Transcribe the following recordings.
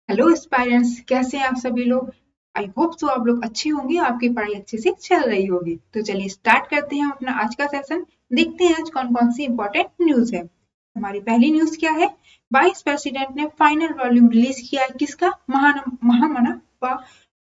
Hello aspirants, कैसे हैं आप सभी लोग। आई होप सो आप लोग अच्छे होंगे, आपकी पढ़ाई अच्छे से चल रही होगी। तो चलिए स्टार्ट करते हैं अपना आज का सेशन। देखते हैं आज कौन कौन सी इंपॉर्टेंट न्यूज है। हमारी पहली न्यूज क्या है। वाइस प्रेसिडेंट ने फाइनल वॉल्यूम रिलीज किया है, किसका? महामना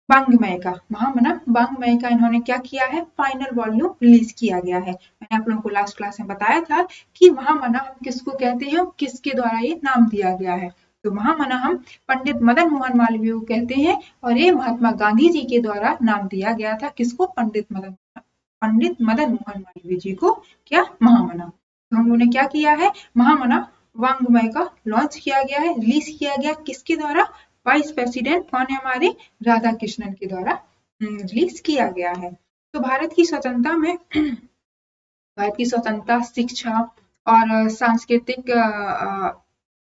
वांग्मय का। महामना वांग्मय का इन्होंने क्या किया है, फाइनल वॉल्यूम रिलीज किया गया है। मैंने आप लोगों को लास्ट क्लास में बताया था कि महामना हम किसको कहते हैं, किसके द्वारा ये नाम दिया गया है। तो महामना हम पंडित मदन मोहन मालवीय को कहते हैं, और ये महात्मा गांधी जी के द्वारा नाम दिया गया था। किसको? पंडित मदन मोहन मालवीय जी को क्या? महामना। तो हम लोगों ने क्या किया है, महामना वांग्मय का लॉन्च किया गया है, रिलीज किया गया। किसके द्वारा? वाइस प्रेसिडेंट कौन है हमारे? राधा कृष्णन के द्वारा रिलीज किया गया है। तो भारत की स्वतंत्रता में भारत की स्वतंत्रता, शिक्षा और सांस्कृतिक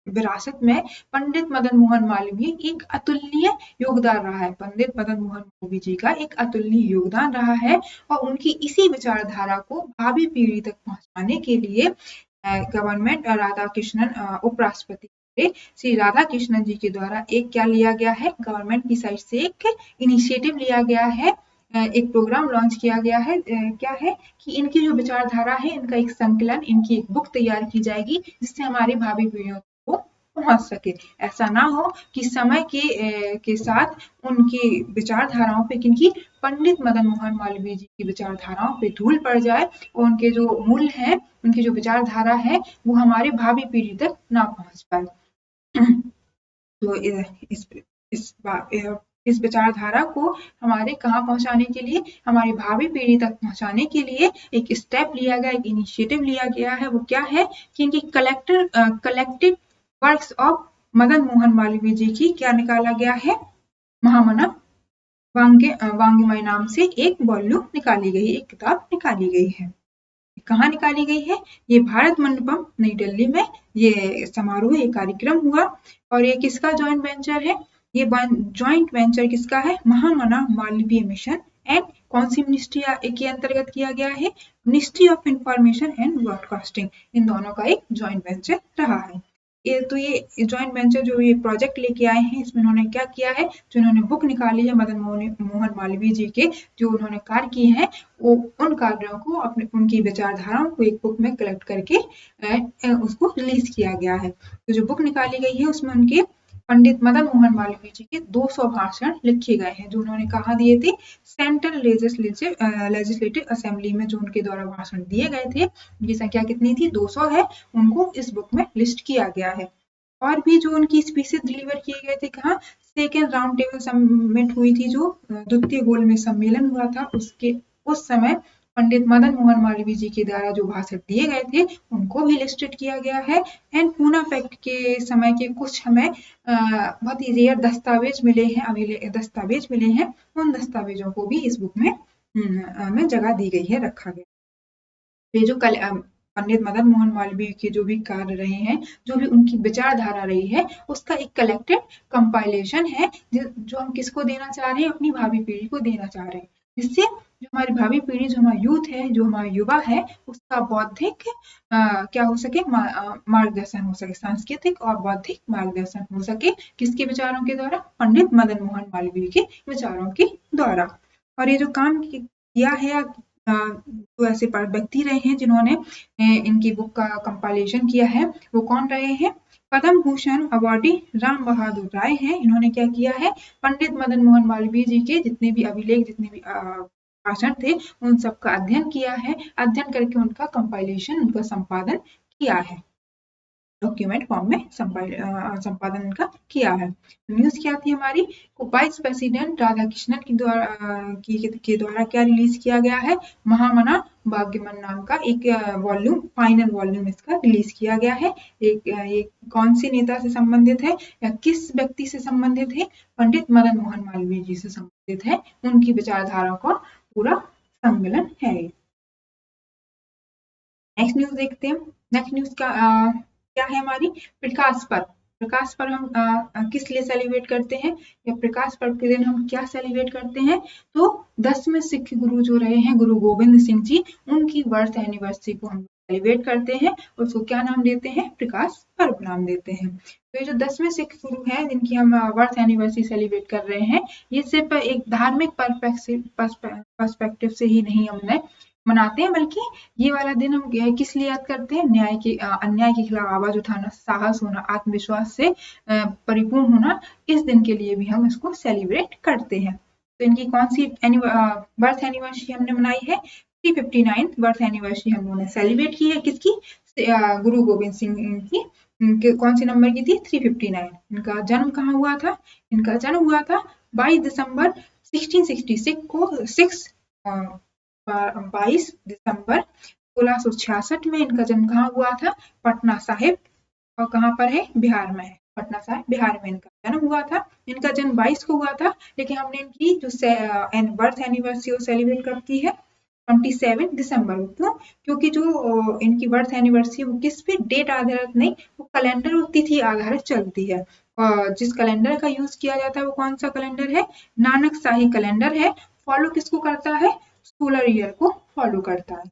विरासत में पंडित मदन मोहन मालवीय एक अतुलनीय योगदान रहा है। पंडित मदन मोहन मालवीय जी का एक अतुलनीय योगदान रहा है, और उनकी इसी विचारधारा को भावी पीढ़ी तक पहुंचाने के लिए गवर्नमेंट राधा कृष्णन उपराष्ट्रपति श्री राधा कृष्णन जी के द्वारा एक क्या लिया गया है, गवर्नमेंट की साइड से एक इनिशिएटिव लिया गया है, एक प्रोग्राम लॉन्च किया गया है। क्या है कि इनकी जो विचारधारा है, इनका एक संकलन, इनकी एक बुक तैयार की जाएगी, जिससे हमारी भावी पीढ़ियों को पहुंच सके। ऐसा ना हो कि समय के साथ उनकी विचारधाराओं पे, किनकी? पंडित मदन मोहन मालवीय जी की विचारधाराओं पे धूल पड़ जाए, और उनके जो मूल्य हैं, उनकी जो विचारधारा है, वो हमारे भावी पीढ़ी तक ना पहुंच पाए। तो इस विचारधारा को हमारे कहाँ पहुंचाने के लिए, हमारी भावी पीढ़ी तक पहुंचाने के लिए एक स्टेप लिया गया, एक इनिशिएटिव लिया गया है। वो क्या है कि इनकी collective works of Madan Mohan Malaviya ji की क्या निकाला गया है, महामना वांग्मय नाम से एक वॉल्यूम निकाली गई, एक किताब निकाली गई है। कहाँ निकाली गई है? ये भारत मंडपम नई दिल्ली में ये समारोह, ये कार्यक्रम हुआ। और ये किसका जॉइंट वेंचर है? ये जॉइंट वेंचर किसका है? महामना मालवीय मिशन एंड कौन सी मिनिस्ट्री के अंतर्गत किया गया है? Ministry of information and broadcasting. इन दोनों का एक जॉइंट वेंचर रहा है। ये जॉइंट वेंचर जो ये प्रोजेक्ट लेके आए हैं, इसमें उन्होंने क्या किया है, जो उन्होंने बुक निकाली है मदन मोहन मालवीय जी के जो उन्होंने कार्य किए हैं, वो उन कार्यों को अपने, उनकी विचारधाराओं को एक बुक में कलेक्ट करके उसको रिलीज किया गया है। तो जो बुक निकाली गई है, उसमें उनके पंडित मदन मोहन मालवीय जी के 200 भाषण लिखे गए हैं, जो उन्होंने कहाँ दिए थे? सेंट्रल लेजिस्लेटिव असेंबली में जो उनके द्वारा भाषण दिए गए थे, उनकी संख्या कितनी थी? 200 है। उनको इस बुक में लिस्ट किया गया है। और भी जो उनकी स्पीचेस डिलीवर किए गए थे, कहाँ? सेकेंड राउंड टेबल समिट हुई थी, जो द्वितीय गोलमेज सम्मेलन हुआ था, उसके उस समय पंडित मदन मोहन मालवीय जी के द्वारा जो भाषण दिए गए थे, उनको भी लिस्टेड किया गया है। एंड पूना पैक्ट के समय के कुछ हमें बहुत ही रेयर दस्तावेज मिले हैं, उन दस्तावेजों को भी इस बुक में जगह दी गई है, रखा गया। ये जो पंडित मदन मोहन मालवीय के जो भी कार्य रहे हैं, जो भी उनकी विचारधारा रही है, उसका एक कलेक्टेड कंपाइलेशन है, जो हम किसको देना चाह रहे हैं? अपनी भावी पीढ़ी को देना चाह रहे हैं, जिससे जो हमारी भावी पीढ़ी, जो हमारा यूथ है, जो हमारा युवा है, उसका बौद्धिक क्या हो सके, मार्गदर्शन हो सके, सांस्कृतिक और बौद्धिक मार्गदर्शन हो सके। किसके विचारों के द्वारा? पंडित मदन मोहन मालवीय के विचारों के द्वारा। और ये जो काम किया है, तो ऐसे व्यक्ति रहे हैं जिन्होंने इनकी बुक का कंपाइलेशन किया है, वो कौन रहे हैं? पद्म भूषण अवार्डी राम बहादुर राय हैं। इन्होंने क्या किया है? पंडित मदन मोहन मालवीय जी के जितने भी अभिलेख, जितने भी भाषण थे, उन सबका अध्ययन किया है। अध्ययन करके उनका कंपाइलेशन, उनका संपादन किया है, डॉक्यूमेंट फॉर्म में संपादन इनका किया है। न्यूज क्या थी हमारी? वाइस प्रेसिडेंट राधा कृष्णन के द्वारा क्या रिलीज किया गया है? महामना वाग्मय नाम का एक वॉल्यूम, फाइनल वॉल्यूम इसका रिलीज किया गया है। ये कौन सी नेता से संबंधित है, या किस व्यक्ति से संबंधित है? पंडित मदन मोहन मालवीय जी से संबंधित है। उनकी विचारधारा का पूरा सम्मेलन है। नेक्स्ट न्यूज देखते हैं। नेक्स्ट न्यूज क्या है हमारी? प्रकाश पर्व। प्रकाश पर्व हम किस लिए सेलिब्रेट करते हैं, या प्रकाश पर्व के दिन हम क्या सेलिब्रेट करते हैं? तो 10वें सिख गुरु जो रहे हैं, गुरु गोविंद सिंह जी, उनकी बर्थ एनिवर्सरी को हम सेलिब्रेट करते हैं, उसको क्या नाम देते हैं? प्रकाश पर्व नाम देते हैं। तो ये जो 10वें सिख गुरु हैं जिनकी हम बर्थ एनिवर्सरी सेलिब्रेट कर रहे हैं, ये सिर्फ एक धार्मिक पर्सपेक्टिव से ही नहीं हमने मनाते हैं, बल्कि ये वाला दिन हम किस लिए याद करते हैं? अन्याय के खिलाफ आवाज उठाना, साहस होना, आत्मविश्वास से परिपूर्ण होना, इस दिन के लिए भी हम इसको सेलिब्रेट करते हैं। तो इनकी कौन सी बर्थ एनिवर्सरी हमने मनाई है? 359th बर्थ एनिवर्सरी हम लोगों ने सेलिब्रेट की है। किसकी? गुरु गोबिंद सिंह की। कौन सी नंबर की थी? 359। इनका जन्म कहाँ हुआ था? इनका जन्म हुआ था 22 दिसंबर 1666 को 22 दिसंबर 1666 में इनका जन्म कहाँ हुआ था? पटना साहिब। और कहाँ पर है? बिहार में है। पटना साहिब बिहार में इनका जन्म हुआ था। इनका जन्म 22 को हुआ था, लेकिन हमने इनकी जो बर्थ एनिवर्सरी वो सेलिब्रेट कब की है? 27 दिसंबर को। क्यों? क्योंकि जो इनकी बर्थ एनिवर्सरी वो किस पे? डेट आधारित नहीं, वो कैलेंडर और तिथि आधारित चलती है। और जिस कैलेंडर का यूज किया जाता है वो कौन सा कैलेंडर है? नानक शाही कैलेंडर है। फॉलो किसको करता है? सोलर ईयर को फॉलो करता है।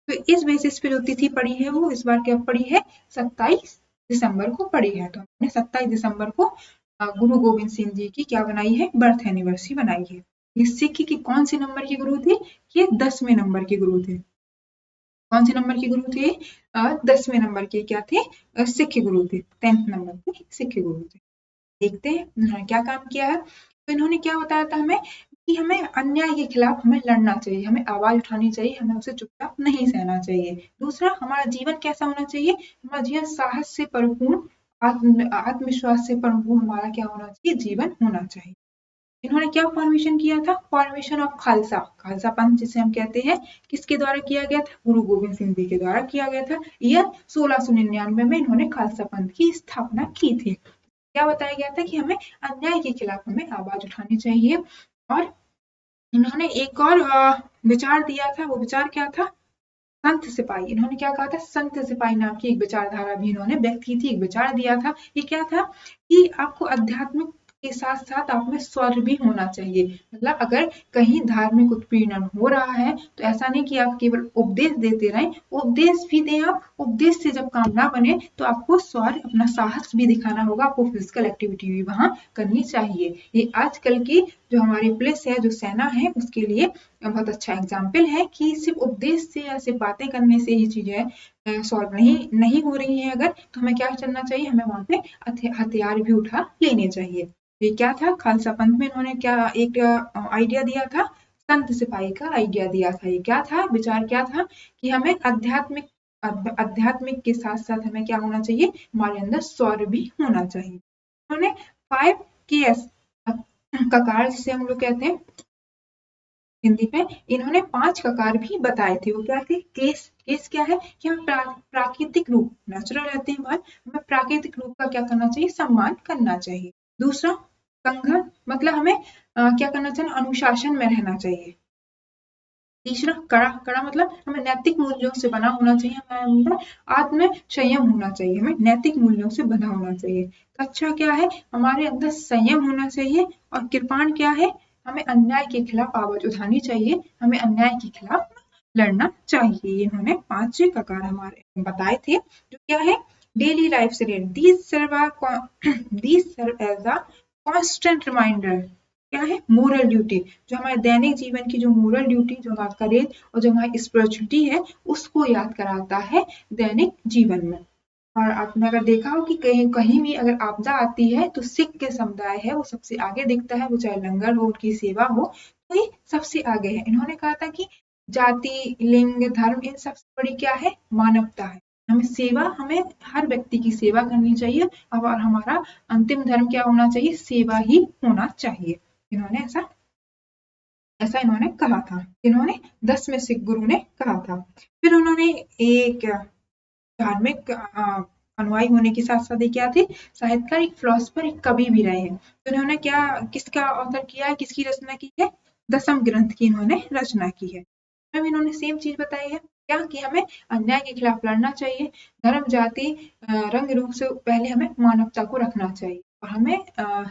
तो इस बेसिस पे जो तिथि पड़ी है वो इस बार क्या पड़ी है? 27 दिसंबर को पड़ी है। तो हमने 27 दिसंबर को गुरु गोबिंद सिंह जी की क्या बनाई है? बर्थ एनिवर्सरी बनाई है। ये सिख के कौन से नंबर के गुरु थे? ये 10वें नंबर के गुरु थे। कौन से नंबर के गुरु थे? 10वें नंबर के क्या थे? सिख गुरु थे। 10th नंबर के सिख गुरु थे। देखते हैं इन्होंने क्या काम किया है। तो इन्होंने क्या बताया था हमें कि हमें अन्याय के खिलाफ हमें लड़ना चाहिए, हमें आवाज उठानी चाहिए, हमें उसे चुपचाप नहीं सहना चाहिए। दूसरा, हमारा जीवन कैसा होना चाहिए? हमारा जीवन साहस से परिपूर्ण, आत्मविश्वास से परिपूर्ण हमारा क्या होना चाहिए? जीवन होना चाहिए। इन्होंने क्या फॉर्मेशन किया था? फॉर्मेशन ऑफ खालसा, खालसा पंथ जिसे हम कहते हैं, किसके द्वारा किया गया था? गुरु गोबिंद सिंह जी के द्वारा किया गया था। ईयर 1699 में इन्होंने खालसा पंथ की स्थापना की थी। क्या बताया गया था कि हमें अन्याय के खिलाफ हमें आवाज उठानी चाहिए। और इन्होंने एक और विचार दिया था, वो विचार क्या था? संत सिपाही। इन्होंने क्या कहा था? संत सिपाही नाम की एक विचारधारा भी इन्होंने व्यक्त की थी, एक विचार दिया था। ये क्या था कि आपको आध्यात्मिक के साथ साथ आप में स्वर भी होना चाहिए। मतलब अगर कहीं धार्मिक उत्पीड़न हो रहा है तो ऐसा नहीं कि आप केवल उपदेश देते रहें, उपदेश भी दें आप। उपदेश से जब काम ना बने तो आपको स्वर, अपना साहस भी दिखाना होगा, आपको फिजिकल एक्टिविटी भी वहां करनी चाहिए। ये आजकल की जो हमारी पुलिस है, जो सेना है, उसके लिए बहुत अच्छा एग्जाम्पल है कि सिर्फ उपदेश से या सिर्फ बातें करने से ही चीजें सॉल्व नहीं हो रही है। अगर तो हमें क्या करना चाहिए? हमें वहां पे हथियार भी उठा लेने चाहिए। ये क्या था? खालसा पंथ में इन्होंने क्या एक आइडिया दिया था? संत सिपाही का आइडिया दिया था। ये क्या था? विचार क्या था कि हमें आध्यात्मिक के साथ साथ हमें क्या होना चाहिए? हमारे अंदर स्वर भी होना चाहिए। उन्होंने 5 KS ककार जिसे हम लोग कहते हैं हिंदी में, इन्होंने 5 ककार भी बताए थे। वो क्या थे? केस। केस क्या है कि हम प्राकृतिक रूप, नेचुरल रहते हैं बात, हमें प्राकृतिक रूप का क्या करना चाहिए? सम्मान करना चाहिए। दूसरा, संघ, मतलब हमें क्या करना चाहिए? अनुशासन में रहना चाहिए। तीसरा, कड़ा। कड़ा मतलब हमें नैतिक मूल्यों से बना होना चाहिए, हमें आत्म संयम होना चाहिए, हमें नैतिक मूल्यों से बना होना चाहिए। अच्छा क्या है? हमारे अंदर संयम होना चाहिए। और कृपाण क्या है? हमें अन्याय के खिलाफ आवाज उठानी चाहिए, हमें अन्याय के खिलाफ लड़ना चाहिए। इन्होंने 5 ककार हमारे बताए थे। जो क्या है? डेली लाइफ से related, these serve as a constant reminder. क्या है? Moral duty. जो हमारे दैनिक जीवन की जो मोरल ड्यूटी, जो हमारा करेज और जो हमारी स्पिरिचुअलिटी है, उसको याद कराता है दैनिक जीवन में। और आपने अगर देखा हो कि कहीं कहीं भी अगर आपदा आती है तो सिख के समुदाय है वो सबसे आगे दिखता है, वो चाहे लंगर हो, उनकी सेवा हो, तो ये सबसे आगे है। इन्होंने कहा था कि जाति, लिंग, धर्म, इन सबसे बड़ी क्या है? मानवता है। हमें सेवा, हमें हर व्यक्ति की सेवा करनी चाहिए। और हमारा अंतिम धर्म क्या होना चाहिए? सेवा ही होना चाहिए। इन्होंने ऐसा ऐसा इन्होंने कहा था। इन्होंने 10वें सिख गुरु ने कहा था। फिर उन्होंने एक धार्मिक अनुयायी होने के साथ साथ क्या थे? साहित्यकार, एक फिलोसफर, एक कवि भी रहे हैं। तो इन्होंने क्या, किसका ऑथर किया है? किसकी रचना की है? दशम ग्रंथ की इन्होंने रचना की है। अब इन्होंने सेम चीज बताई है, क्या कि हमें अन्याय के खिलाफ लड़ना चाहिए। धर्म, जाति, रंग रूप से पहले हमें मानवता को रखना चाहिए। और हमें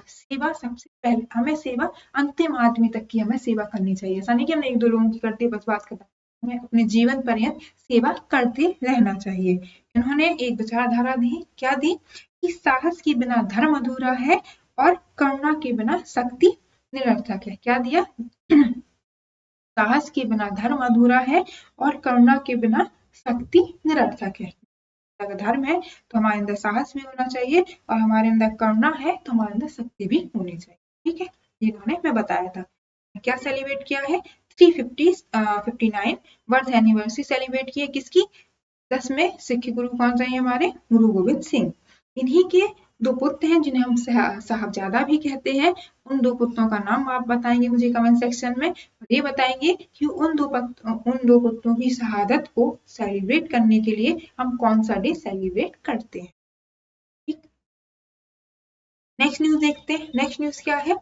सेवा सबसे पहले, हमें सेवा अंतिम आदमी तक की हमें सेवा करनी चाहिए। ऐसा नहीं कि हमने 1-2 लोगों की करते बस बात खत्म। हमें अपने जीवन पर्यंत सेवा करते रहना चाहिए। इन्होंने एक विचारधारा दी, क्या दी कि साहस के बिना धर्म अधूरा है और करुणा के बिना शक्ति निरर्थक है। क्या दिया? साहस के बिना धर्म अधूरा है और करुणा के बिना शक्ति निरर्थक है। अगर धर्म है तो हमारे अंदर साहस भी होना चाहिए और हमारे अंदर करुणा है तो हमारे अंदर शक्ति भी होनी चाहिए। ठीक है, ये इन्होंने मैं बताया था। क्या सेलिब्रेट किया है? 359 बर्थ एनिवर्सरी सेलिब्रेट की है। किसकी? 10वें सिख गुरु कौन रहे हमारे? गुरु गोविंद सिंह। इन्हीं के दो पुत्र हैं जिन्हें हम साहबजादा भी कहते हैं। उन दो पुत्रों का नाम आप बताएंगे मुझे कमेंट सेक्शन में, और ये बताएंगे कि उन दो पुत्रों की शहादत को सेलिब्रेट करने के लिए हम कौन सा डे सेलिब्रेट करते हैं। ठीक, नेक्स्ट न्यूज देखते हैं। नेक्स्ट न्यूज क्या है?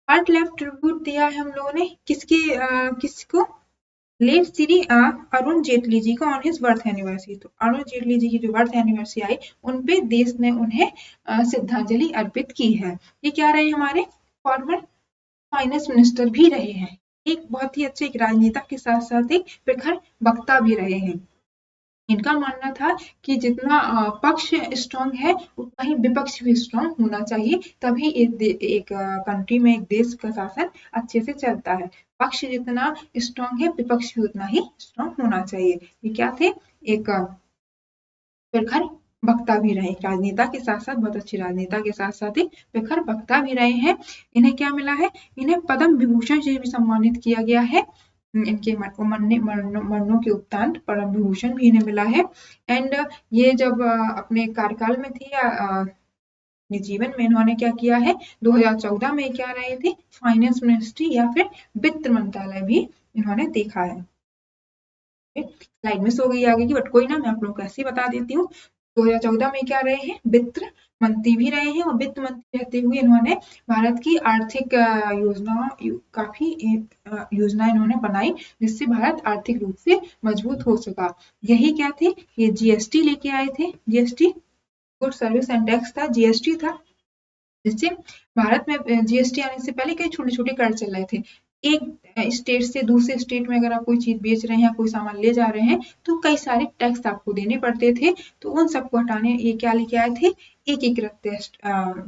अर्थ लेफ्ट ट्रिब्यूट दिया है हम लोगों ने किसको? लेट श्री अरुण जेटली जी को ऑन हिज बर्थ एनिवर्सरी। तो अरुण जेटली जी की जो बर्थ एनिवर्सरी आई उन पे देश ने उन्हें श्रद्धांजलि अर्पित की है। ये क्या रहे? हमारे फॉर्मर फाइनेंस मिनिस्टर भी रहे हैं। एक बहुत ही अच्छे एक राजनेता के साथ साथ एक प्रखर वक्ता भी रहे हैं। इनका मानना था कि जितना पक्ष स्ट्रांग है उतना ही विपक्ष भी स्ट्रांग होना चाहिए, तभी एक कंट्री में एक देश का शासन अच्छे से चलता है। पक्ष जितना स्ट्रांग है विपक्ष भी उतना ही स्ट्रांग होना चाहिए। ये क्या थे? एक प्रखर वक्ता भी रहे, राजनेता के साथ साथ बहुत अच्छे राजनेता के साथ साथ एक प्रखर वक्ता भी रहे हैं। इन्हें क्या मिला है? इन्हें पद्म विभूषण से भी सम्मानित किया गया है। इनके मरणों के उपरांत पद्म विभूषण भी इन्हें मिला है। एंड ये जब अपने कार्यकाल में थे या अपने जीवन में इन्होंने क्या किया है? 2014 में क्या रहे थे? फाइनेंस मिनिस्ट्री या फिर वित्त मंत्रालय भी इन्होंने देखा है। स्लाइड मिस हो गई आगे की, बट कोई ना, मैं आप लोगों को ऐसे ही बता देती हूँ। 2014 में क्या रहे हैं? वित्त मंत्री भी रहे हैं, और वित्त मंत्री रहते हुए इन्होंने भारत की आर्थिक काफी योजना इन्होंने बनाई जिससे भारत आर्थिक रूप से मजबूत हो सका। यही क्या थे? ये जीएसटी लेके आए थे। GST good service and tax था, जीएसटी था, जिससे भारत में जीएसटी आने से पहले कई छोटे छोटे कर चल रहे थे। एक स्टेट से दूसरे स्टेट में अगर आप कोई चीज बेच रहे हैं या कोई सामान ले जा रहे हैं तो कई सारे टैक्स आपको देने पड़ते थे। तो उन सबको हटाने ये क्या लेके आए थे? एकीकृत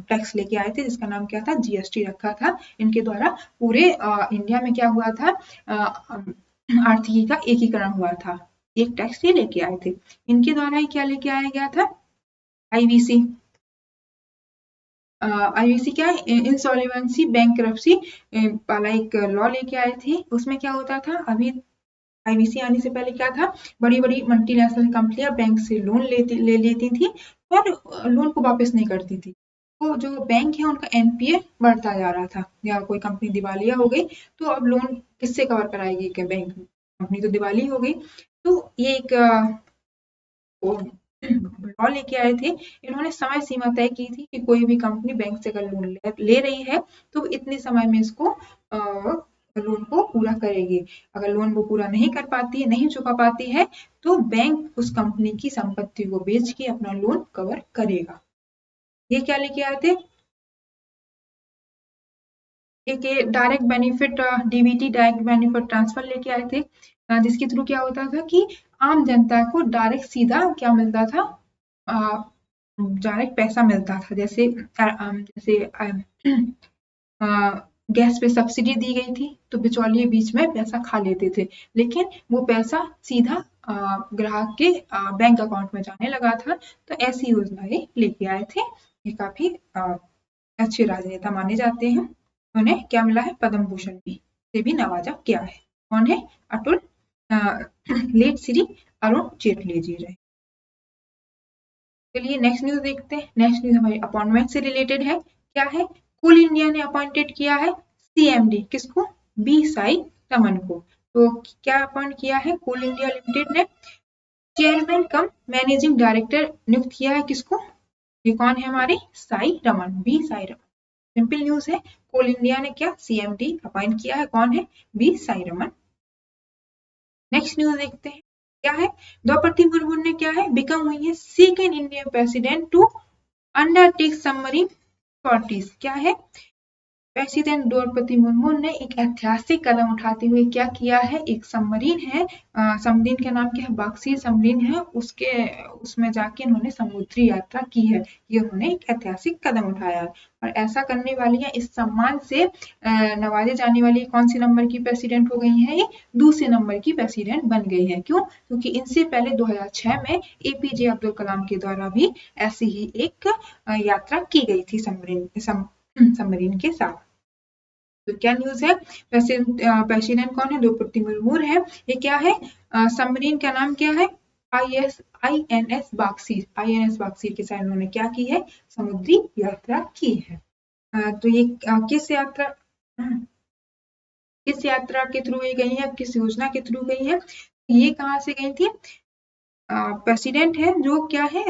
टैक्स लेके आए थे जिसका नाम क्या था? जीएसटी रखा था। इनके द्वारा पूरे इंडिया में क्या हुआ था? आर्थिकी का एकीकरण हुआ था। एक टैक्स ये लेके आए थे। इनके द्वारा ही क्या लेके आया गया था? आईवीसी। आईवीसी क्या है? इंसॉल्वेंसी बैंकरप्सी वाला एक लॉ लेके आए थे। उसमें क्या होता था? अभी आईवीसी आने से पहले क्या था? बड़ी बड़ी मल्टीनेशनल कंपनियां बैंक से लोन ले लेती थी और लोन को वापस नहीं करती थी। तो जो बैंक है उनका एनपीए बढ़ता जा रहा था, या कोई कंपनी दिवालिया हो गई तो अब लोन किससे कवर कराएगी? क्या बैंक? कंपनी तो दिवाली हो गई। तो ये एक लॉ लेके आए थे। इन्होंने समय सीमा तय की थी कि कोई भी कंपनी बैंक से अगर लोन ले रही है तो इतने समय में इसको लोन को पूरा करेगी। अगर लोन वो पूरा नहीं कर पाती है, नहीं चुका पाती है, तो बैंक उस कंपनी की संपत्ति को बेच के अपना लोन कवर करेगा। ये क्या लेके आए थे? एक direct benefit DBT direct benefit transfer लेके आए थे, जिसके थ्रू क्या होता था कि आम जनता को डायरेक्ट सीधा क्या मिलता था? डायरेक्ट पैसा मिलता था। जैसे गैस पे सब्सिडी दी गई थी तो बिचौलिए बीच में पैसा खा लेते थे, लेकिन वो पैसा सीधा ग्राहक के बैंक अकाउंट में जाने लगा था। तो ऐसी योजना ये लेके आए थे। ये काफी अच्छे राजनेता माने जाते हैं। उन्हें क्या मिला है? पद्म भूषण से भी नवाजा गया है। कौन है? अटल लेट श्री अरुण जेटली जी रहे। चलिए नेक्स्ट न्यूज देखते हैं। नेक्स्ट न्यूज हमारी अपॉइंटमेंट से रिलेटेड है। क्या है? कोल इंडिया ने अपॉइंटेड किया है सीएमडी। किसको? बी साई रमन को। तो क्या अपॉइंट किया है? कोल इंडिया लिमिटेड ने चेयरमैन कम मैनेजिंग डायरेक्टर नियुक्त किया है। किसको? ये कौन है? हमारे Sai Raman, B Sai Raman. Simple news है। कोल इंडिया ने क्या सीएमडी अपॉइंट किया है। कौन है? B Sai Raman. Next news देखते हैं। क्या है? द्रौपदी मुर्मू ने क्या है? बिकम हुई है second Indian president to undertake submarine activities. क्या है? प्रेसिडेंट द्रौपदी मुर्मू ने एक ऐतिहासिक कदम उठाते हुए क्या किया है, एक सबमरीन है, सबमरीन का नाम क्या है, बक्सीर सबमरीन है, उसमें जाके इन्होंने समुद्री यात्रा की है। ये उन्होंने एक ऐतिहासिक कदम उठाया है और ऐसा करने वाली है, इस सम्मान से नवाजे जाने वाली कौन सी नंबर की प्रेसिडेंट हो गई है, ये दूसरे नंबर की प्रेसिडेंट बन गई है। क्यों? क्योंकि इनसे पहले 2006 में एपीजे अब्दुल कलाम के द्वारा भी ऐसी ही एक यात्रा की गई थी सबमरीन के साथ। तो क्या न्यूज है, प्रेसिडेंट कौन है, द्रौपदी मुर्मू है। ये क्या है, सबमरीन का नाम क्या है, INS बागसीर के साथ उन्होंने क्या की है, समुद्री यात्रा की है। तो ये किस यात्रा के थ्रू ये गई है, किस योजना के थ्रू गई है, ये कहाँ से गई थी, प्रेसिडेंट है जो क्या है,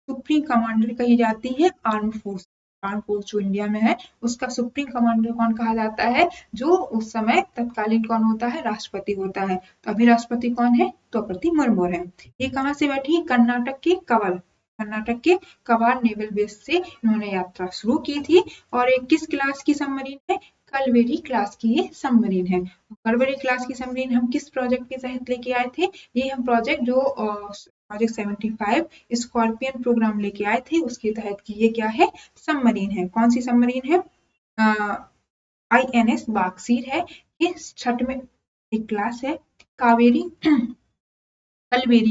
सुप्रीम कमांडर कही जाती है आर्म फोर्स जो इंडिया में है, उसका सुप्रीम कमांडर कौन कहा जाता है, जो उस समय तत्कालीन कौन होता है, राष्ट्रपति होता है। तो अभी राष्ट्रपति कौन है, द्रौपदी मुर्मू है। ये कहाँ से बैठी, कर्नाटक के कवाल नेवल बेस से इन्होंने यात्रा शुरू की थी। और एक किस क्लास की सबमरीन है, कलवेरी क्लास की ये सबमरीन है। कलवेरी क्लास की सबमरीन हम किस प्रोजेक्ट के तहत लेके आए थे, ये हम प्रोजेक्ट जो प्रोजेक्ट 75 स्कॉर्पियन प्रोग्राम लेके आए थे, उसके तहत की ये क्या है, सबमरीन है। कौन सी सबमरीन है, INS बागसीर है। ये 6 में एक क्लास है, कलवेरी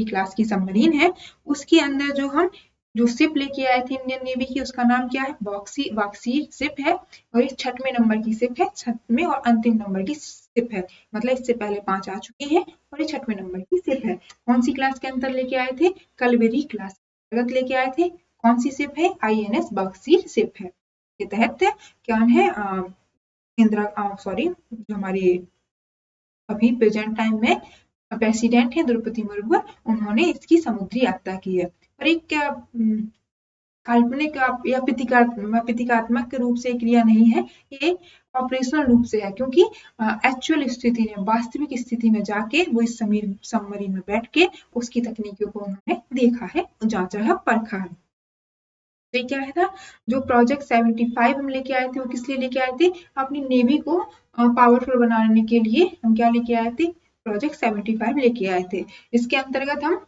क्लास की सबमरीन है। उसके अंदर जो शिप लेके आए थे इंडियन नेवी की, उसका नाम क्या है, बागसीर शिप है। और ये 6वें नंबर की शिप है, 6वें और अंतिम नंबर की शिप है। मतलब इससे पहले 5 आ चुकी है और ये 6वें नंबर की शिप है। कौन सी क्लास के अंदर लेके आए थे, कलवेरी क्लास के अंतर्गत लेके आए थे। कौन सी शिप है, INS बागसीर शिप है। के तहत क्या है, जो हमारी अभी प्रेजेंट टाइम में प्रेसिडेंट है द्रौपदी मुर्मू, उन्होंने इसकी समुद्री यात्रा की है। और एक काल्पनिक या प्रतीकात्मक रूप से क्रिया नहीं है, ये ऑपरेशनल रूप से है, क्योंकि एक्चुअल स्थिति में, वास्तविक स्थिति में जाके वो इस सबमरीन में बैठ के उसकी तकनीकों को उन्होंने देखा है, जांचा है, परखा है। तो क्या है था, जो प्रोजेक्ट 75 हम लेके आए थे, वो किस लिए लेके आए थे, अपनी नेवी को पावरफुल बनाने के लिए हम क्या लेके आए थे, प्रोजेक्ट 75 लेके आए थे। इसके अंतर्गत हम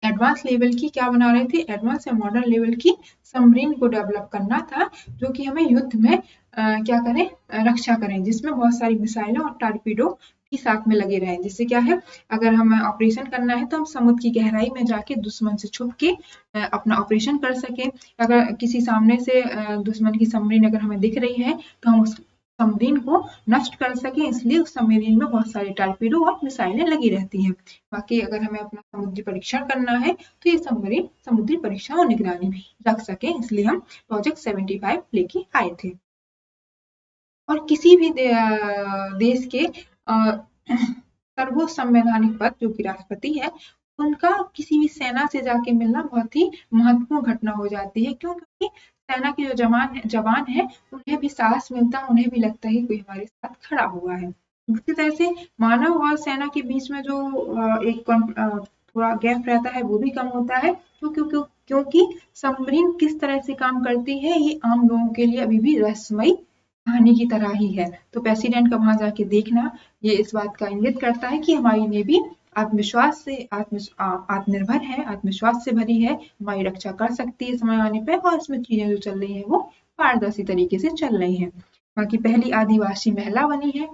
एडवांस लेवल की क्या बना रहे थे, एडवांस या मॉडर्न लेवल की सबमरीन को डेवलप करना था, जो कि हमें युद्ध में क्या करें, रक्षा करें, जिसमें बहुत सारी मिसाइलें और टारपीडो भी साथ में लगे रहें। जिससे क्या है, अगर हमें ऑपरेशन करना है तो हम समुद्र की गहराई में जाके दुश्मन से छुप के अपना ऑपरेशन कर सकें। अगर किसी सामने से दुश्मन की सबमरीन अगर हमें दिख रही है तो हम उस सबमरीन को नष्ट कर सकें, इसलिए उस सबमरीन में बहुत सारे टारपीडो और मिसाइलें लगी रहती हैं। बाकी अगर हमें अपना समुद्री परीक्षण करना है तो ये सबमरीन समुद्री परीक्षण और निगरानी भी रख सके, इसलिए हम प्रोजेक्ट 75 लेके आए थे। और किसी भी देश के सर्वोच्च संवैधानिक पद जो कि राष्ट्रपति है, उनका किसी भी सेना से जाके मिलना बहुत ही महत्वपूर्ण घटना हो जाती है। क्यों? क्योंकि सेना के जो जवान है उन्हें भी साहस मिलता है, उन्हें भी लगता है कोई हमारे साथ खड़ा हुआ है। उसी तरह से मानव और सेना के बीच में जो एक थोड़ा गैप रहता है वो भी कम होता है। क्योंकि सबमरीन किस तरह से काम करती है, ये आम लोगों के लिए अभी भी रहस्यमयी कहानी की तरह ही है। तो प्रेसिडेंट का वहां जाके देखना ये इस बात का इंगित करता है कि हमारी नेवी आत्मविश्वास से आत्मनिर्भर है, आत्मविश्वास से भरी है, हमारी रक्षा कर सकती है समय आने पर, और इसमें चीजें जो चल रही है वो पारदर्शी तरीके से चल रही है। बाकी पहली आदिवासी महिला बनी है,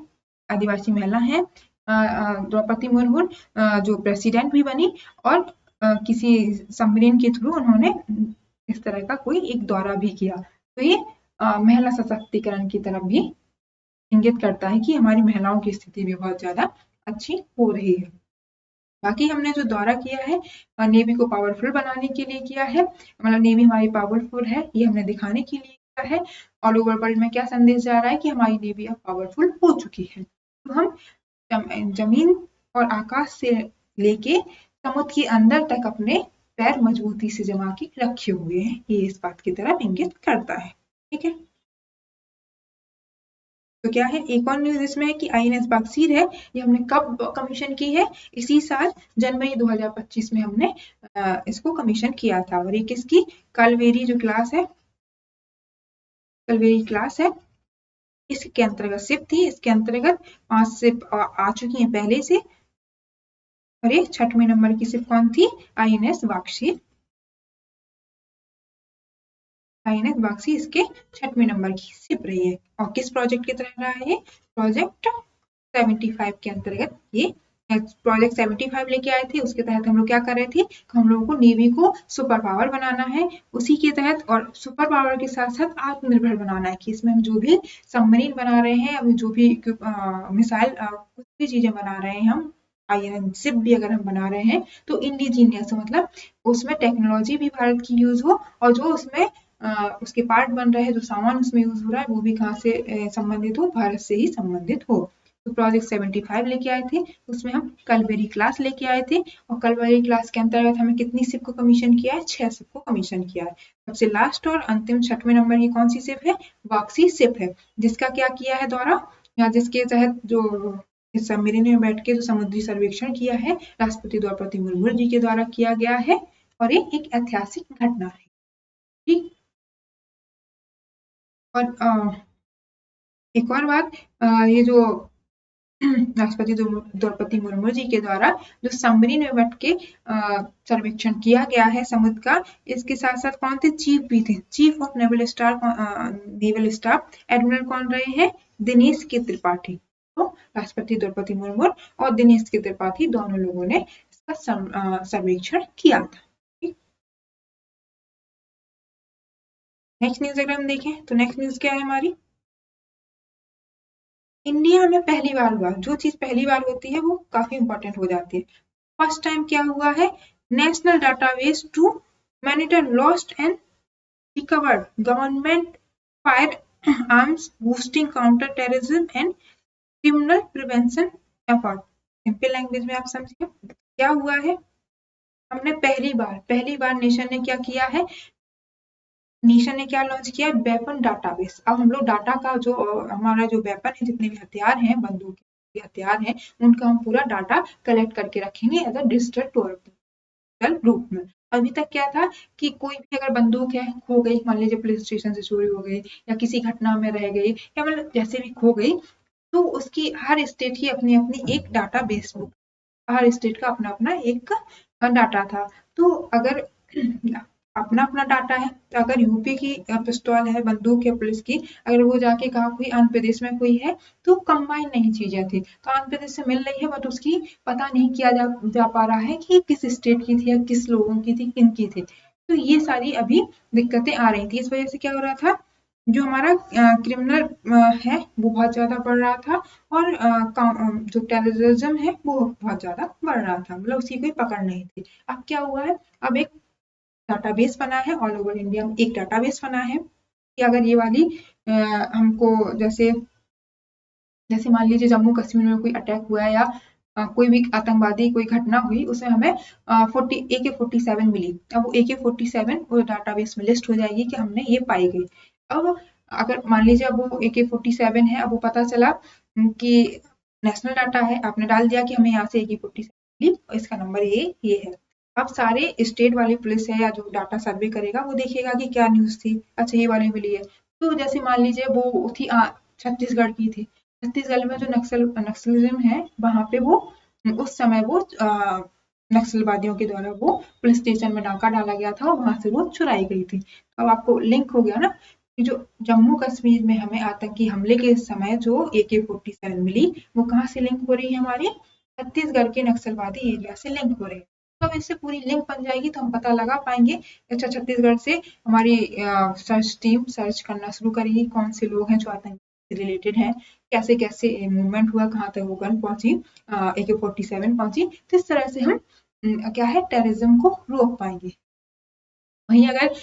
आदिवासी महिला है द्रौपदी मुर्मू, जो प्रेसिडेंट भी बनी, और किसी सबमरीन के थ्रू उन्होंने इस तरह का कोई एक दौरा भी किया। तो ये महिला सशक्तिकरण की तरफ भी इंगित करता है कि हमारी महिलाओं की स्थिति भी बहुत ज्यादा अच्छी हो रही है। बाकी हमने जो दौरा किया है नेवी को पावरफुल बनाने के लिए किया है, मतलब नेवी हमारी पावरफुल है ये हमने दिखाने के लिए किया है। ऑल ओवर वर्ल्ड में क्या संदेश जा रहा है कि हमारी नेवी अब पावरफुल हो चुकी है। तो हम जमीन और आकाश से लेके समुद्र के अंदर तक अपने पैर मजबूती से जमा के रखे हुए हैं, ये इस बात की तरफ इंगित करता है। ठीक है, तो क्या है, एक और न्यूज इसमें है कि INS बागसीर है, ये हमने कब कमीशन की है, इसी साल जनवरी 2025 में हमने इसको कमीशन किया था। और ये किसकी, कलवेरी जो क्लास है, कलवेरी क्लास है, इसके अंतर्गत सिप थी, इसके अंतर्गत 5 सिप आ चुकी हैं पहले से। और ये 6वें नंबर की सिप कौन थी? INS वाक्षी। INS वाक्षी इसके 6वें नंबर की सिप रही है। और किस प्रोजेक्ट के तहत रहा है ये? प्रोजेक्ट 75 के अंतर्गत ये प्रोजेक्ट 75 लेके आए थे। उसके तहत हम लोग क्या कर रहे थे? हम लोगों को नेवी को सुपर पावर बनाना है। उसी के तहत और सुपर पावर के साथ साथ आत्मनिर्भर बनाना है कि इसमें हम जो भी सबमरीन बना रहे हैं, अभी जो भी मिसाइल कुछ भी चीजें बना रहे हैं हम, INS शिप भी अगर हम बना रहे हैं तो इंडिजीनियस मतलब उसमें टेक्नोलॉजी भी भारत की यूज हो, और जो उसमें उसके पार्ट बन रहे हैं, जो सामान उसमें यूज हो रहा है, वो भी कहाँ से संबंधित हो? भारत से ही संबंधित हो। तो प्रोजेक्ट 75 लेके आए थे, उसमें हम कलबेरी क्लास लेके आए थे। और कलबेरी क्लास के अंतर्गत हमें कितनी शिप को कमीशन किया है? 6 शिप को कमीशन किया है। सबसे लास्ट और अंतिम 6वें नंबर की कौन सी शिप है? वाक्सी शिप है, जिसका क्या किया है दौरा, या जिसके तहत जो इस सबमरीन में बैठ के जो समुद्री सर्वेक्षण किया है, राष्ट्रपति द्रौपदी मुर्मू जी के द्वारा किया गया है। और ये एक ऐतिहासिक घटना है। ठीक। और एक और बात, ये जो राष्ट्रपति द्रौपदी मुर्मू जी के द्वारा जो सबमरीन में बैठ के सर्वेक्षण किया गया है समुद्र का, इसके साथ साथ कौन थे? चीफ भी थे। Chief of naval staff admiral कौन रहे हैं? दिनेश के त्रिपाठी। तो राष्ट्रपति द्रौपदी मुर्मू और दिनेश के त्रिपाठी दोनों लोगों ने इसका सर्वेक्षण किया था। नेक्स्ट न्यूज अगर हम देखें तो नेक्स्ट न्यूज क्या है हमारी? इंडिया में पहली बार हुआ, जो चीज पहली बार होती है वो काफी इंपॉर्टेंट हो जाती है। फर्स्ट टाइम क्या हुआ है? National database to monitor lost and recovered government firearms boosting counter terrorism and criminal prevention effort. Simple language में आप समझिए क्या हुआ है। हमने पहली बार नेशन ने क्या किया है? नेशन ने क्या लॉन्च किया? Weapon database. अब हम लोग डाटा का जो हमारा जो वेपन है, जितने भी हथियार हैं, बंदूक के हथियार हैं, उनका हम पूरा डाटा कलेक्ट करके रखेंगे एज अ डिजिटल रूप में। अभी तक क्या था कि कोई भी अगर बंदूक है खो गई, मान लीजिए पुलिस स्टेशन से चोरी हो गई या किसी घटना में रह गई या मतलब जैसे भी खो गई, तो उसकी हर स्टेट की अपनी अपनी एक डाटा बेस बुक, हर स्टेट का अपना अपना एक डाटा था। तो अगर अपना अपना डाटा है, तो अगर यूपी की पिस्तौल है, बंदूक है पुलिस की, अगर वो जाके कहा कोई आंध्र प्रदेश में कोई है, तो कंबाइन नहीं चीजें थी, तो आंध्र प्रदेश से मिल रही है बट उसकी पता नहीं किया जा पा रहा है कि किस स्टेट की थी या किस लोगों की थी, किन की थी। तो ये सारी अभी दिक्कतें आ रही थी। इस वजह से क्या हो रहा था, जो हमारा क्रिमिनल है वो बहुत ज्यादा बढ़ रहा था, और जो टेररिज्म है वो बहुत ज्यादा बढ़ रहा था, मतलब उसकी कोई पकड़ नहीं थी। अब क्या हुआ है? अब एक डाटाबेस बना है, ऑल ओवर इंडिया में एक डाटाबेस बना है कि अगर ये वाली हमको जैसे जैसे मान लीजिए जम्मू कश्मीर में कोई अटैक हुआ है या कोई भी आतंकवादी कोई घटना हुई, उसमें हमें AK-47 मिली। अब वो AK-47 वो डाटाबेस में लिस्ट हो जाएगी कि हमने ये पाई गई। अब अगर मान लीजिए अब वो AK-47 है, अब वो पता चला कि नेशनल डाटा है, आपने डाल दिया कि हमें यहाँ से AK-47 मिली और इसका नंबर ये है। अब सारे स्टेट वाली पुलिस है या जो डाटा सर्वे करेगा वो देखेगा कि क्या न्यूज थी, अच्छा ये वाली मिली है। तो जैसे मान लीजिए वो थी छत्तीसगढ़ की थी, छत्तीसगढ़ में जो नक्सलिज्म है वहां पे वो उस समय वो नक्सलवादियों के द्वारा वो पुलिस स्टेशन में डाका डाला गया था और वहां से वो चुराई गई थी। अब आपको लिंक हो गया ना कि जो जम्मू कश्मीर में हमें आतंकी हमले के समय जो AK-47 मिली, वो कहाँ से लिंक हो रही है? हमारे छत्तीसगढ़ के नक्सलवादी एरिया से लिंक हो रही है। तो अब इससे पूरी लिंक बन जाएगी तो हम पता लगा पाएंगे। अच्छा, छत्तीसगढ़ से हमारी सर्च टीम सर्च करना शुरू करेगी कौन से लोग हैं जो आतंक से रिलेटेड हैं, कैसे कैसे मूवमेंट हुआ, कहाँ तक वो गन पहुंची, AK-47 पहुंची। तो इस तरह से हम क्या है टेररिज्म को रोक पाएंगे। वहीं अगर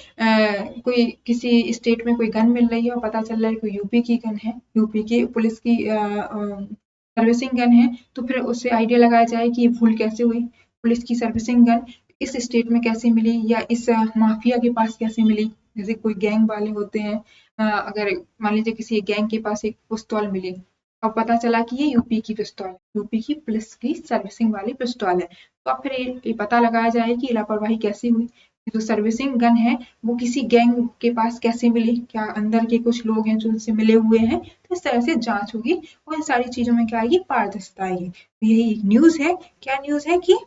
कोई किसी स्टेट में कोई गन मिल रही है और पता चल रहा है कि यूपी की गन है, यूपी की पुलिस की सर्विसिंग गन है, तो फिर उससे आइडिया लगाया जाए कि ये भूल कैसे हुई, पुलिस की सर्विसिंग गन इस स्टेट में कैसे मिली या इस माफिया के पास कैसे मिली। जैसे कोई गैंग वाले होते हैं, अगर मान लीजिए किसी गैंग के पास एक पिस्तौल मिली और पता चला कि ये यूपी की पिस्तौल, यूपी की पुलिस की सर्विसिंग वाली पिस्तौल है, तो अब फिर ये पता लगाया जाए कि लापरवाही कैसे हुई। जो सर्विसिंग गन है वो किसी गैंग के पास कैसे मिली, क्या अंदर के कुछ लोग हैं जो उनसे मिले हुए हैं, तो इस तरह से जांच होगी और इन सारी चीजों में क्या आएगी, पारदर्शिता आएगी। तो यही एक न्यूज है। क्या न्यूज है कि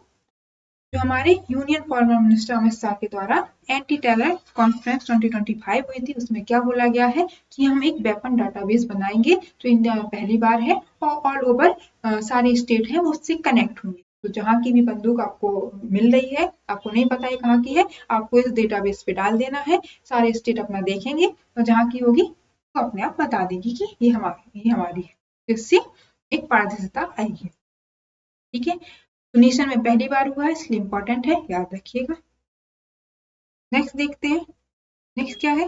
जो हमारे union foreign minister Amit Shah के द्वारा एंटी टेरर कॉन्फ्रेंस 2025 हुई थी, उसमें क्या बोला गया है कि हम एक वेपन डाटाबेस बनाएंगे जो इंडिया में पहली बार है और ऑल ओवर सारे स्टेट हैं वो उससे कनेक्ट होंगे। तो जहाँ की भी बंदूक आपको मिल रही है, आपको नहीं पता है कहाँ की है, आपको इस डेटाबेस पे डाल देना है, सारे स्टेट अपना देखेंगे और जहाँ की होगी तो अपने आप बता देगी कि ये हमारी है। इससे एक पारदर्शिता आएगी। ठीक है, तो नेशन में पहली बार हुआ है इसलिए इम्पोर्टेंट है, याद रखिएगा। नेक्स्ट देखते हैं। नेक्स्ट क्या है,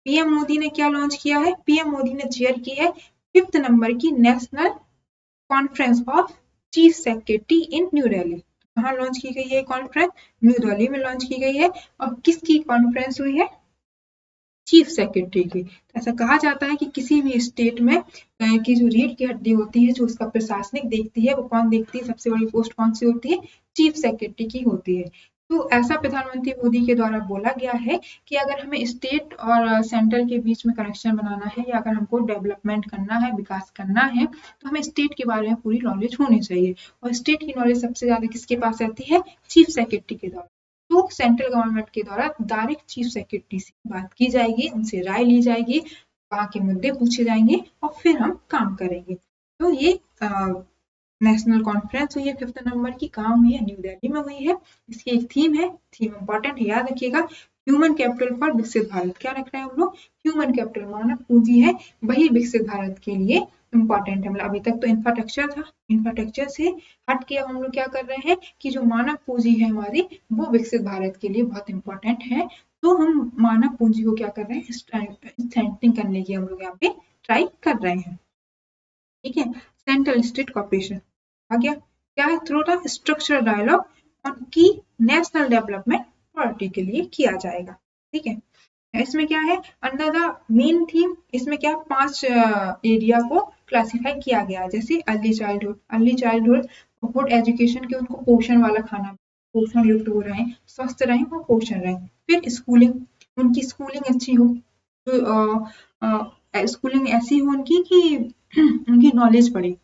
पीएम मोदी ने क्या लॉन्च किया है, पीएम मोदी ने चेयर की है 5th नंबर की national conference of chief secretary in new Delhi. कहाँ लॉन्च की गई है कॉन्फ्रेंस, न्यू दिल्ली में लॉन्च की गई है। और किसकी कॉन्फ्रेंस हुई है, चीफ सेक्रेटरी की। ऐसा कहा जाता है कि किसी भी स्टेट में की जो रीढ़ की हड्डी होती है, जो उसका प्रशासनिक देखती है, वो कौन देखती है, सबसे बड़ी पोस्ट कौन सी होती है, चीफ सेक्रेटरी की होती है। तो ऐसा प्रधानमंत्री मोदी के द्वारा बोला गया है कि अगर हमें स्टेट और सेंट्रल के बीच में कनेक्शन बनाना है या अगर हमको डेवलपमेंट करना है, विकास करना है, तो हमें स्टेट के बारे में पूरी नॉलेज होनी चाहिए। और स्टेट की नॉलेज सबसे ज्यादा किसके पास रहती है, चीफ सेक्रेटरी के द्वारा। तो सेंट्रल गवर्नमेंट के द्वारा डायरेक्ट चीफ सेक्रेटरी से बात की जाएगी, उनसे राय ली जाएगी, वहाँ के मुद्दे पूछे जाएंगे और फिर हम काम करेंगे। तो ये नेशनल कॉन्फ्रेंस हुई है 5th नंबर की, कहाँ हुई है, न्यू दिल्ली में हुई है। इसकी एक थीम है, थीम इंपॉर्टेंट है, याद रखिएगा, ह्यूमन कैपिटल फॉर विकसित भारत। क्या रख रहे हैं हम लोग, ह्यूमन कैपिटल, मानव पूंजी है, वही विकसित भारत के लिए इम्पॉर्टेंट है। मतलब अभी तक तो इंफ्रास्ट्रक्चर था, इंफ्रास्ट्रक्चर से हट के हम लोग क्या कर रहे हैं कि जो मानव पूंजी है हमारी, वो विकसित भारत के लिए बहुत इंपॉर्टेंट है। तो हम मानव पूंजी को क्या कर रहे हैं, स्ट्रेंथनिंग करने की हम लोग यहाँ पे ट्राई कर रहे हैं। ठीक है, सेंट्रल स्टेट कॉर्पोरेशन आ गया। क्या है, through the structural dialogue on की नेशनल डेवलपमेंट प्रायोरिटी के लिए किया जाएगा। ठीक है, इसमें क्या है, अंडर द मेन थीम, इसमें क्या 5 एरिया को क्लासिफाई किया गया है। जैसे अर्ली चाइल्डहुड गुड एजुकेशन के, उनको पोषण वाला खाना, पोषण युक्त हो रहे हैं, स्वस्थ रहें और पोषण रहें। फिर स्कूलिंग, उनकी स्कूलिंग अच्छी हो, तो स्कूलिंग ऐसी हो उनकी कि उनकी नॉलेज बढ़े।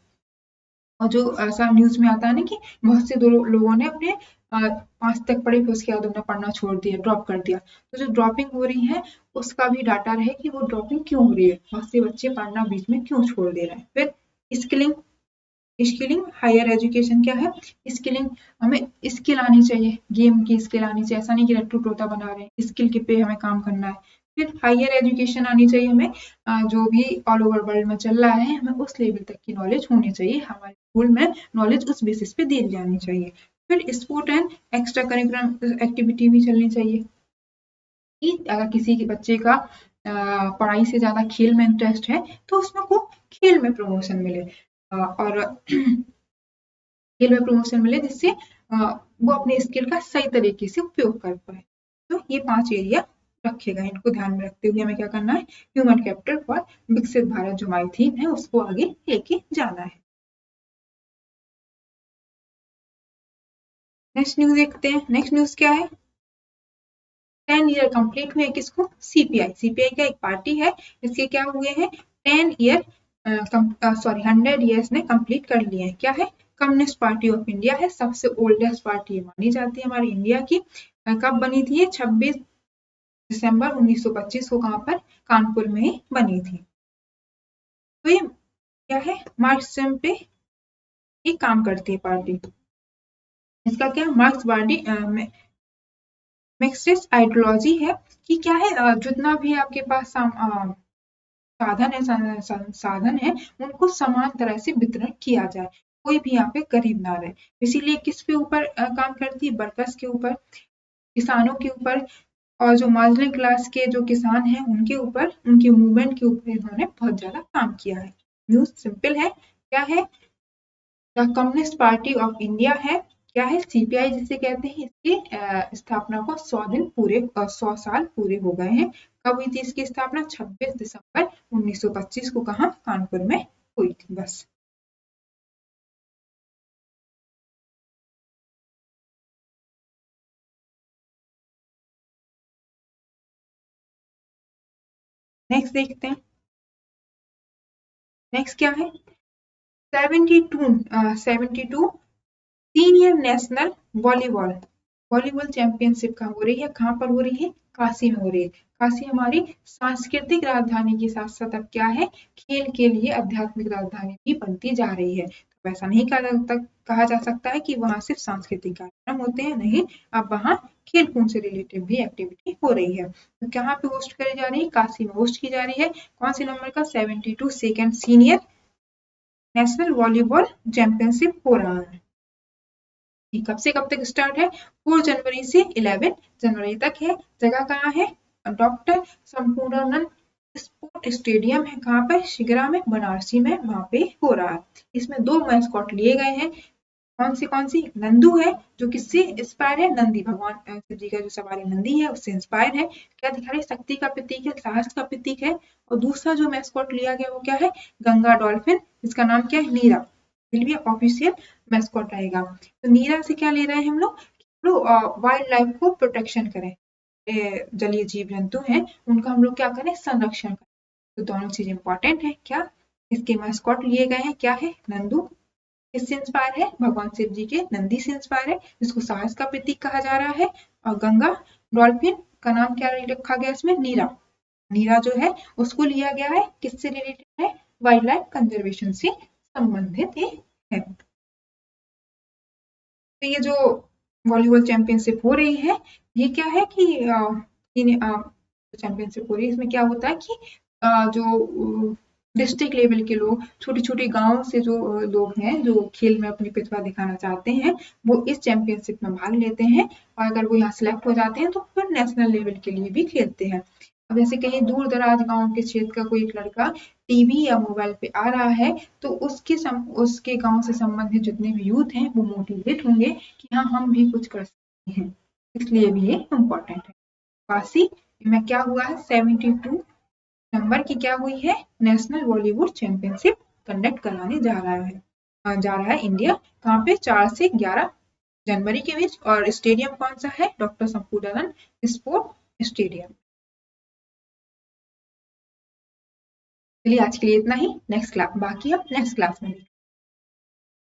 और जो ऐसा न्यूज में आता है ना कि बहुत से लोगों ने अपने 5 तक पढ़े, फिर उसके बाद उन्होंने पढ़ना छोड़ दिया, ड्रॉप कर दिया। तो जो ड्रॉपिंग हो रही है उसका भी डाटा रहे कि वो ड्रॉपिंग क्यों हो रही है, बहुत से बच्चे पढ़ना बीच में क्यों छोड़ दे रहे हैं। फिर स्किलिंग, स्किलिंग हायर एजुकेशन क्या है, स्किलिंग, हमें स्किल आनी चाहिए, गेम की स्किल आनी चाहिए, ऐसा नहीं कि रट्टू तोता बना रहे हैं, स्किल के पे हमें काम करना है। फिर हायर एजुकेशन आनी चाहिए हमें, जो भी ऑल ओवर वर्ल्ड में चल रहा है हमें उस लेवल तक की नॉलेज होनी चाहिए, हमारे स्कूल में नॉलेज उस बेसिस पे दी जानी चाहिए। फिर sport and extra curriculum activity भी चलनी चाहिए कि अगर किसी के बच्चे का पढ़ाई से ज्यादा खेल में इंटरेस्ट है तो उसमें को खेल में प्रमोशन मिले, और खेल में प्रमोशन मिले जिससे वो अपने स्किल का सही तरीके से उपयोग कर पाए। तो ये 5 एरिया रखेगा, इनको ध्यान में रखते हुए हमें क्या करना है, ह्यूमन कैपिटल फॉर विकसित भारत जो हमारी थीम है उसको आगे लेके जाना है। नेक्स्ट न्यूज देखते हैं। नेक्स्ट न्यूज क्या है, 10 ईयर कंप्लीट हुए किसको, सीपीआई। सीपीआई क्या एक पार्टी है, इसके क्या हुए हैं 10 ईयर, सॉरी 100 ईयर्स ने कंप्लीट कर लिए हैं। क्या है, कम्युनिस्ट पार्टी ऑफ इंडिया है, सबसे ओल्डेस्ट पार्टी मानी जाती है हमारी इंडिया की। कब बनी थी ये, 26 दिसंबर 1925 को, कहाँ पर, कानपुर में ही बनी थी। तो ये क्या है, मार्क्सिज्म पे ये काम करती है पार्टी। इसका क्या, मार्क्सवादी मार्क्सिस्ट आइडियोलॉजी है कि क्या है, जितना भी आपके पास साधन है, संसाधन है, उनको समान तरह से वितरण किया जाए, कोई भी यहाँ पे गरीब ना रहे। इसीलिए किस पे ऊपर काम करती है, वर्कर्स के ऊपर, किसानों के ऊपर, और जो मार्जिनल क्लास के जो किसान हैं उनके ऊपर, उनके मूवमेंट के ऊपर इन्होंने बहुत ज्यादा काम किया है। न्यूज सिंपल है, क्या है, the communist party of India है, क्या है, सीपीआई जिसे कहते हैं। इसकी स्थापना को 100 दिन पूरे, 100 साल पूरे हो गए हैं। कब हुई थी इसकी स्थापना, 26 दिसंबर 1925 को, कहाँ, कानपुर में हुई थी। बस। नेक्स्ट देखते हैं, नेक्स्ट क्या है 72 senior national volleyball volleyball championship कहाँ हो रही है, कहाँ पर हो रही है, काशी में हो रही है। काशी हमारी सांस्कृतिक राजधानी के साथ साथ अब क्या है, खेल के लिए आध्यात्मिक राजधानी भी बनती जा रही है। तो ऐसा नहीं कहा जा सकता है कि वहां सिर्फ सांस्कृतिक कार्यक्रम होते हैं, नहीं, अब वहाँ खेल कूद से रिलेटेड भी एक्टिविटी हो रही है। तो कहाँ पे होस्ट करी जा रही है, काशी में होस्ट की जा रही है। कौन से नंबर का, 72 second senior national volleyball championship हो रहा है। कब से कब तक स्टार्ट है, 4 जनवरी से 11 जनवरी तक है। जगह कहाँ है, डॉक्टर संपूर्णानंद स्पोर्ट स्टेडियम है, कहाँ पर, शिगरा में, बनारसी में, वहां पे हो रहा है। इसमें 2 मैस्कॉट लिए गए हैं। कौन सी, नंदू है, जो किससे इंस्पायर है, नंदी भगवान शिव जी का जो सवारी नंदी है उससे इंस्पायर है। क्या दिखा रहे, शक्ति का प्रतीक है, साहस का प्रतीक है। और दूसरा जो मैस्कॉट लिया गया वो क्या है, गंगा डॉल्फिन, जिसका नाम क्या है, नीरा, विल बी ऑफिशियल मैस्कॉट रहेगा। तो नीरा से क्या ले रहे हैं हम लोग वाइल्ड लाइफ को प्रोटेक्शन करें, जलीय जीव जंतु हैं उनका हम लोग क्या करें, संरक्षण करें। तो दोनों चीज इंपॉर्टेंट है। क्या इसके मैस्कॉट लिए गए हैं, क्या है, नंदू, किससे इंस्पायर है, भगवान शिव जी के नंदी से इंस्पायर है, जिसको साहस का प्रतीक कहा जा रहा है। और गंगा डॉल्फिन का नाम क्या रखा गया इसमें, नीरा, नीरा जो है उसको लिया गया है, किससे रिलेटेड है, वाइल्ड लाइफ कंजर्वेशन से संबंधित ये है। तो ये जो वॉलीबॉल चैंपियनशिप हो रही है, ये क्या है कि चैंपियनशिप हो रही है, इसमें क्या होता है कि जो डिस्ट्रिक्ट लेवल के लोग, छोटे छोटे गांव से जो लोग हैं जो खेल में अपनी प्रतिभा दिखाना चाहते हैं, वो इस चैंपियनशिप में भाग लेते हैं। और अगर वो यहाँ सिलेक्ट हो जाते हैं तो फिर नेशनल लेवल के लिए भी खेलते हैं। अब जैसे कहीं दूर दराज गांव के क्षेत्र का कोई एक लड़का टीवी या मोबाइल पे आ रहा है, तो उसके गांव से संबंधित जितने भी यूथ हैं वो मोटिवेट होंगे कि हाँ हम भी कुछ कर सकते हैं, इसलिए भी ये इम्पोर्टेंट है। काशी में क्या हुआ है, 72 नंबर की क्या हुई है, नेशनल बॉलीवुड चैंपियनशिप कंडक्ट कराने जा रहा है इंडिया। कहाँ पे, 4 से 11 जनवरी के बीच। और स्टेडियम कौन सा है, डॉक्टर संपूर्णानंद स्पोर्ट स्टेडियम। चलिए आज के लिए इतना ही, नेक्स्ट क्लास बाकी अब नेक्स्ट क्लास में